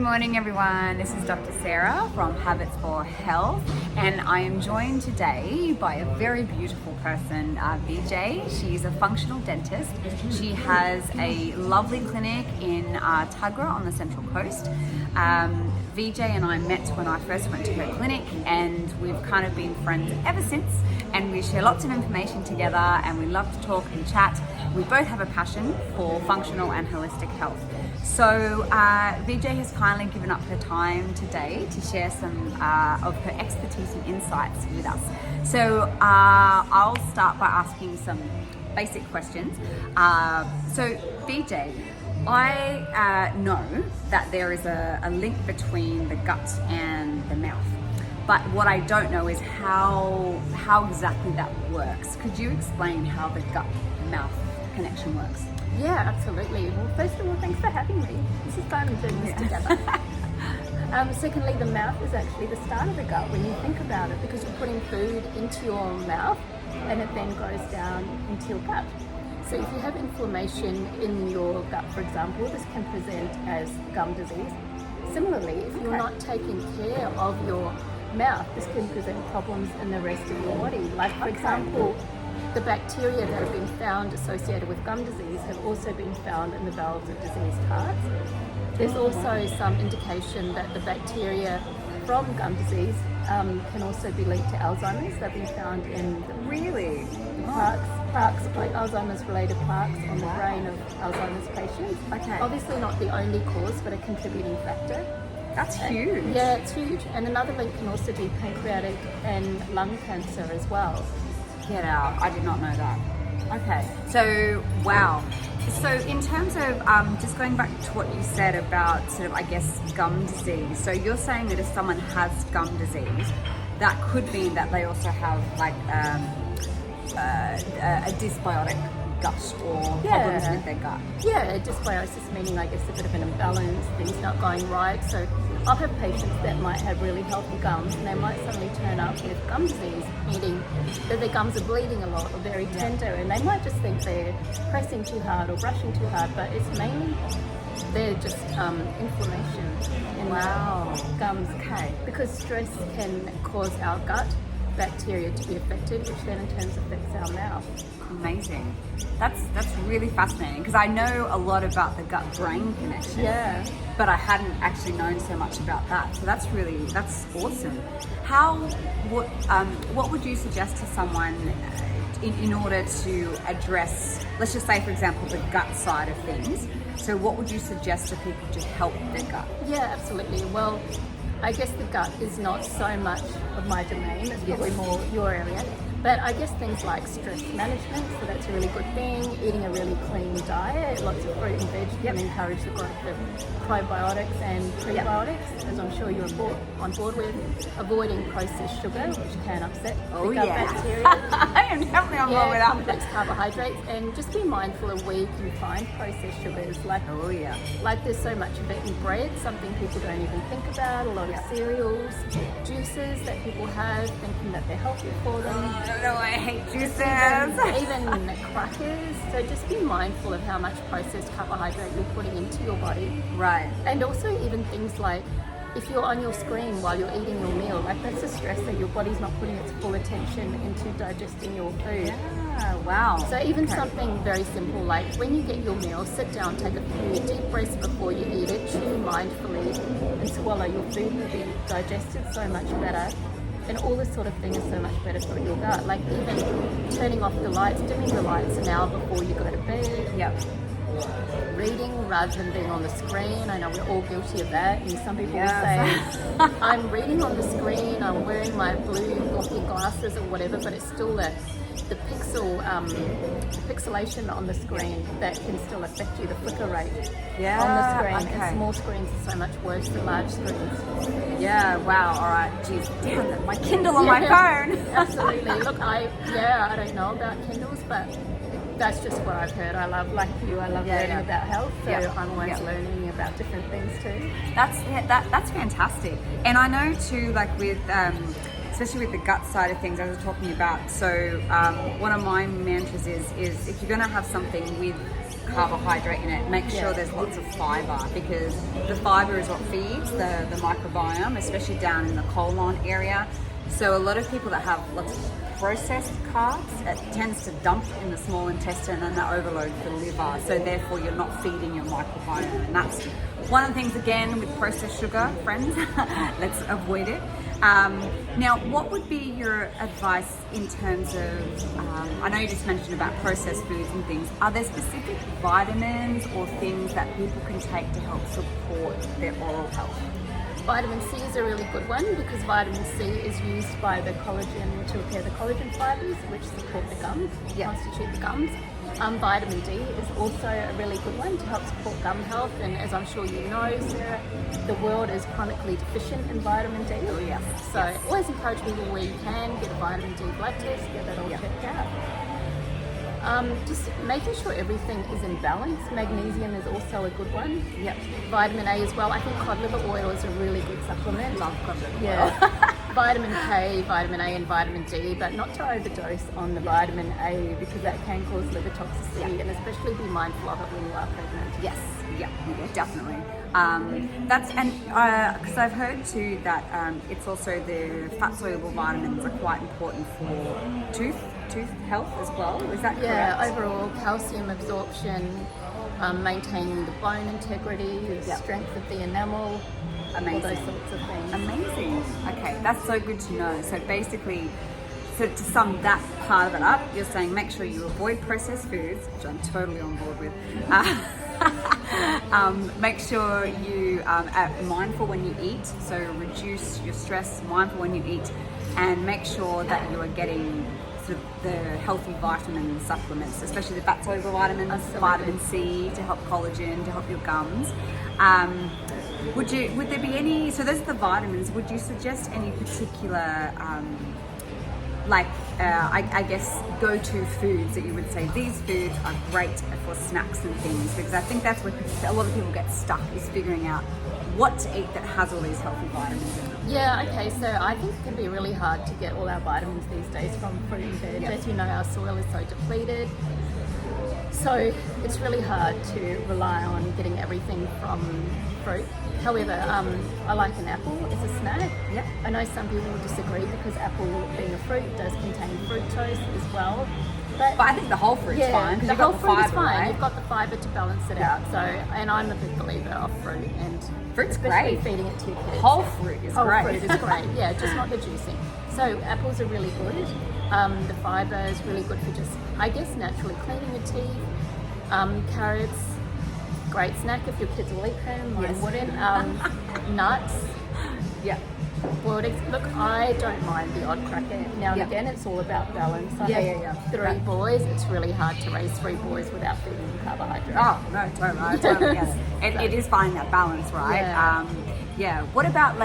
morning everyone, this is Dr. Sara from Habits for Health, and I am joined today by a very beautiful person, Vijay. She's a functional dentist. She has a lovely clinic in Tuggerah on the Central Coast. Vijay and I met when I first went to her clinic, and we've kind of been friends ever since, and we share lots of information together and we love to talk and chat. We both have a passion for functional and holistic health. So Vijay has kindly given up her time today to share some of her expertise and insights with us. So I'll start by asking some basic questions. So Vijay, I know that there is a link between the gut and the mouth, but what I don't know is how exactly that works. Could you explain how the gut-mouth connection works? Yeah, absolutely. Well, first of all, thanks for having me. This is fun doing this together. Secondly, the mouth is actually the start of the gut when you think about it, because you're putting food into your mouth and it then goes down into your gut. So if you have inflammation in your gut, for example, this can present as gum disease. Similarly, if you're not taking care of your mouth, this can present problems in the rest of your body. Like, for example, the bacteria that have been found associated with gum disease have also been found in the bowels of diseased hearts. There's also some indication that the bacteria from gum disease can also be linked to Alzheimer's. They've been found in plaques, like Alzheimer's related plaques on the brain of Alzheimer's patients. Okay. Obviously not the only cause, but a contributing factor. That's huge. Yeah, it's huge. And another link can also be pancreatic and lung cancer as well. Get out. I did not know that. Okay. So, wow. So in terms of just going back to what you said about sort of, I guess, gum disease. So you're saying that if someone has gum disease, that could mean that they also have like a dysbiotic gut or problems with their gut. Yeah, dysbiosis meaning, I guess, a bit of an imbalance, things not going right. So I'll have patients that might have really healthy gums and they might suddenly turn up with gum disease, meaning that their gums are bleeding a lot or very tender, and they might just think they're pressing too hard or brushing too hard, but it's mainly they're just inflammation in the gums. Okay. Because stress can cause our gut bacteria to be affected, which then in turn affects our mouth. Amazing. That's really fascinating, because I know a lot about the gut-brain connection. Yeah. But I hadn't actually known so much about that. So that's awesome. What would you suggest to someone in order to address, let's just say, for example, the gut side of things? So what would you suggest to people to help their gut? Yeah, absolutely. Well, I guess the gut is not so much of my domain, it's probably more your area. But I guess things like stress management, so that's a really good thing. Eating a really clean diet, lots of fruit and veg can encourage the growth of probiotics and prebiotics, as I'm sure you're on board with. Avoiding processed sugar, which can upset the gut bacteria. I am definitely on board with that. Complex carbohydrates, and just be mindful of where you can find processed sugars. Like, like there's so much of it in bread, something people don't even think about. A lot of cereals, juices that people have, thinking that they're healthy for them. No, I hate juices. Even crackers. So just be mindful of how much processed carbohydrate you're putting into your body. Right. And also even things like, if you're on your screen while you're eating your meal, like that's a stress that your body's not putting its full attention into digesting your food. Yeah, wow. So even something very simple like when you get your meal, sit down, take a few deep breaths before you eat it, chew mindfully and swallow. Your food will be digested so much better. And all this sort of thing is so much better for your gut. Like even turning off the lights, dimming the lights an hour before you go to bed. Yep. Reading rather than being on the screen. I know we're all guilty of that. And some people will say, I'm reading on the screen, I'm wearing my blue blocky glasses or whatever, but it's still the pixelation on the screen that can still affect you, the flicker rate on the screen. And small screens are so much worse than large screens. Yeah, wow, all right. Geez, damn, my Kindle on my phone. Absolutely. Look, I don't know about Kindles, but that's just what I've heard. I love, like you, I love learning about health, so I'm always learning about different things too. That's fantastic. And I know too, like with especially with the gut side of things, as I was talking about. So one of my mantras is if you're going to have something with carbohydrate in it. Make sure there's lots of fiber, because the fiber is what feeds the microbiome, especially down in the colon area. So a lot of people that have lots of processed carbs, it tends to dump in the small intestine and that overloads the liver. So therefore you're not feeding your microbiome. And that's one of the things, again, with processed sugar, friends, let's avoid it. Now, what would be your advice in terms of, I know you just mentioned about processed foods and things. Are there specific vitamins or things that people can take to help support their oral health? Vitamin C is a really good one, because vitamin C is used by the collagen to repair the collagen fibers, which support the gums, constitute the gums. Vitamin D is also a really good one to help support gum health, and as I'm sure you know, Sarah, the world is chronically deficient in vitamin D. Oh, yes. So always encourage people where you can, get a vitamin D blood test, get that all checked out. Just making sure everything is in balance. Magnesium is also a good one. Yep. Vitamin A as well. I think cod liver oil is a really good supplement. Love cod liver oil. Yeah. Vitamin K, vitamin A and vitamin D, but not to overdose on the vitamin A, because that can cause liver toxicity, and especially be mindful of it when you are pregnant. Yes, yeah, definitely. Because I've heard too that it's also the fat soluble vitamins are quite important for tooth health as well. Is that correct? Yeah, overall calcium absorption, maintaining the bone integrity, the strength of the enamel, all those sorts of things. Amazing. Okay, that's so good to know. So basically, so to sum that part of it up, you're saying make sure you avoid processed foods, which I'm totally on board with. Make sure you are mindful when you eat, so reduce your stress, mindful when you eat, and make sure that you are getting sort of the healthy vitamin supplements, especially the fat soluble vitamins, vitamin C to help collagen, to help your gums. Would there be any, so those are the vitamins, would you suggest any particular I guess go-to foods that you would say these foods are great for snacks and things? Because I think that's where a lot of people get stuck, is figuring out what to eat that has all these healthy vitamins in them. Yeah, okay, so I think it can be really hard to get all our vitamins these days from fruit and veg. As you know, our soil is so depleted. So it's really hard to rely on getting everything from fruit. However, I like an apple as a snack. Yep. I know some people will disagree, because apple, being a fruit, does contain fructose as well. But I think the whole fruit's fine. The whole fruit is fine. Right? You've got the fibre to balance it out. So, and I'm a big believer of fruit, and fruit's especially great. feeding it to your kids. Whole fruit is Whole great. fruit is great. Yeah, just not the juicing. So apples are really good. The fibre is really good for just, I guess, naturally cleaning your teeth. Carrots, great snack if your kids will eat them. Mine wouldn't. Nuts. Yeah. Boiled eggs. Look, I don't mind the odd cracker. Now and again, it's all about balance. I have 3 boys. It's really hard to raise 3 boys without feeding them carbohydrates. Oh, no, totally. I totally get it. It is finding that balance, right? Yeah. What about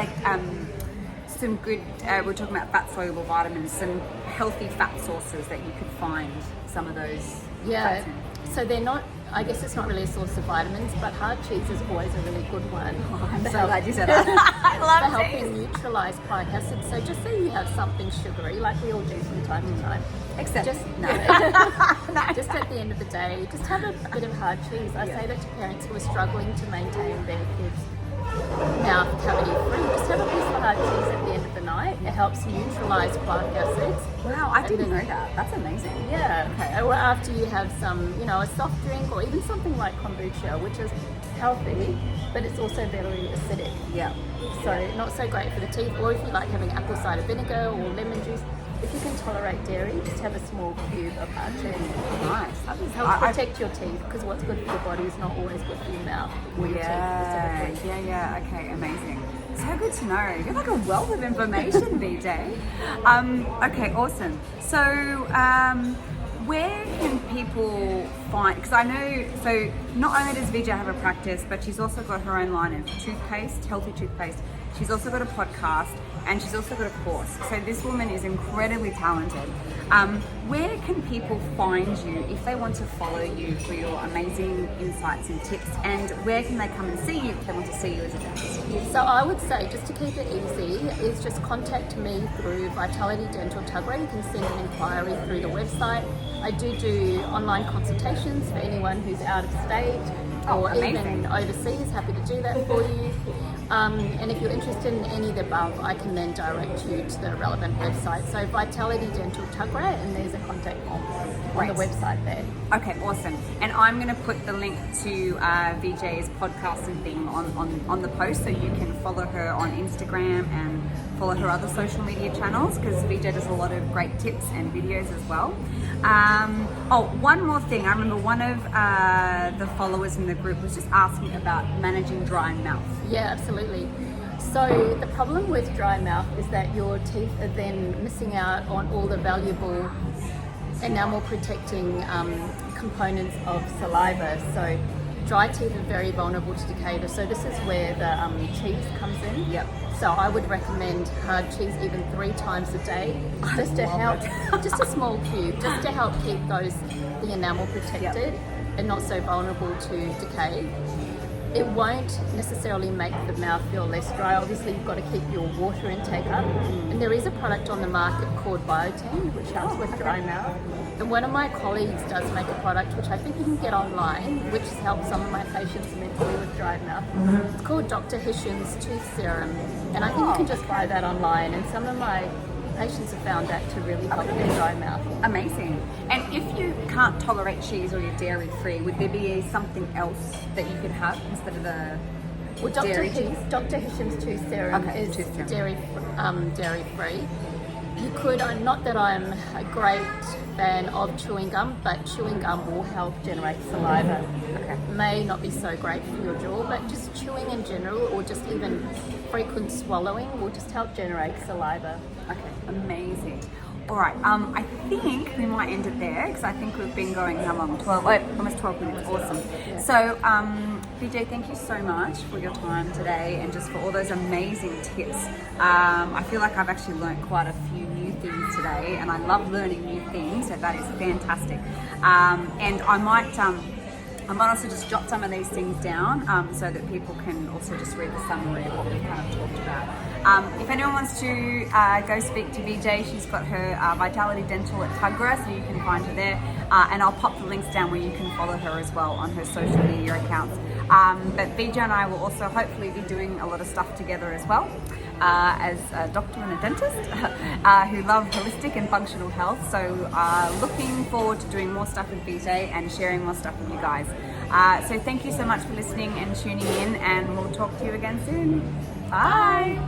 some good, we're talking about fat soluble vitamins, some healthy fat sources that you could find some of those fats in? So they're not, I guess it's not really a source of vitamins, but hard cheese is always a really good one. Oh, I'm so glad you said that. I love for helping neutralise pic acid. So just say you have something sugary, like we all do from time to time. Except, just at the end of the day, just have a bit of hard cheese. I say that to parents who are struggling to maintain their kids' mouth cavity free. Just have a piece of hard cheese at the end of the night. It helps neutralise pic acids. Wow, I didn't know that. That's amazing. Yeah. Okay. Or after you have some, a soft drink, or even something like kombucha, which is healthy, but it's also very acidic. Yeah. So not so great for the teeth. Or if you like having apple cider vinegar or lemon juice, if you can tolerate dairy, just have a small cube of hard cheese. Nice. It helps protect your teeth, because what's good for your body is not always good for your mouth or your teeth specifically. Yeah. Okay, amazing. So good to know. You're like a wealth of information, Vijay. Okay, awesome. So, where can people find, because I know, so not only does Vijay have a practice, but she's also got her own line of toothpaste, healthy toothpaste. She's also got a podcast, and she's also got a course. So this woman is incredibly talented. Where can people find you if they want to follow you for your amazing insights and tips? And where can they come and see you if they want to see you as a dentist? So I would say, just to keep it easy, is just contact me through Vitality Dental Tuggerah. You can send an inquiry through the website. I do online consultations for anyone who's out of state or even overseas. Happy to do that for you. And if you're interested in any of the above, I can then direct you to the relevant website. So Vitality Dental Tuggerah, and there's a contact form on the website there. Okay, awesome. And I'm going to put the link to Vijay's podcast and thing on the post, so you can follow her on Instagram and follow her other social media channels, because Vijay does a lot of great tips and videos as well. One more thing. I remember one of the followers in the group was just asking about managing dry mouth. Yeah, absolutely. So the problem with dry mouth is that your teeth are then missing out on all the valuable enamel protecting components of saliva. So dry teeth are very vulnerable to decay. So this is where the cheese comes in. Yep. So I would recommend hard cheese even 3 times a day, just to help, just a small cube, just to help keep the enamel protected and not so vulnerable to decay. It won't necessarily make the mouth feel less dry. Obviously, you've got to keep your water intake up. And there is a product on the market called Biotin, which helps with dry mouth. And one of my colleagues does make a product, which I think you can get online, which has helped some of my patients immensely with dry mouth. It's called Dr Hisham's Tooth Serum. And I think you can just buy that online. And some of my patients have found that to really help their dry mouth. Amazing. And if you can't tolerate cheese or you're dairy free, would there be something else that you could have instead of the dairy cheese? Dr Hisham's Tooth Serum is dairy free. You could, not that I'm a great fan of chewing gum, but chewing gum will help generate saliva. Okay. May not be so great for your jaw, but just chewing in general, or just even frequent swallowing, will just help generate saliva. Okay, amazing. All right, I think we might end it there, because I think we've been going how long? Almost 12 minutes. Awesome. Yeah. So, Vijay, thank you so much for your time today and just for all those amazing tips. I feel like I've actually learned quite a few new things today, and I love learning new things, so that is fantastic. And I might also just jot some of these things down so that people can also just read the summary of what we've kind of talked about. If anyone wants to go speak to Vijay, she's got her Vitality Dental at Tuggerah, so you can find her there. And I'll pop the links down where you can follow her as well on her social media accounts. But Vijay and I will also hopefully be doing a lot of stuff together as well. As a doctor and a dentist who love holistic and functional health. So looking forward to doing more stuff with Vijay and sharing more stuff with you guys. So thank you so much for listening and tuning in, and we'll talk to you again soon. Bye.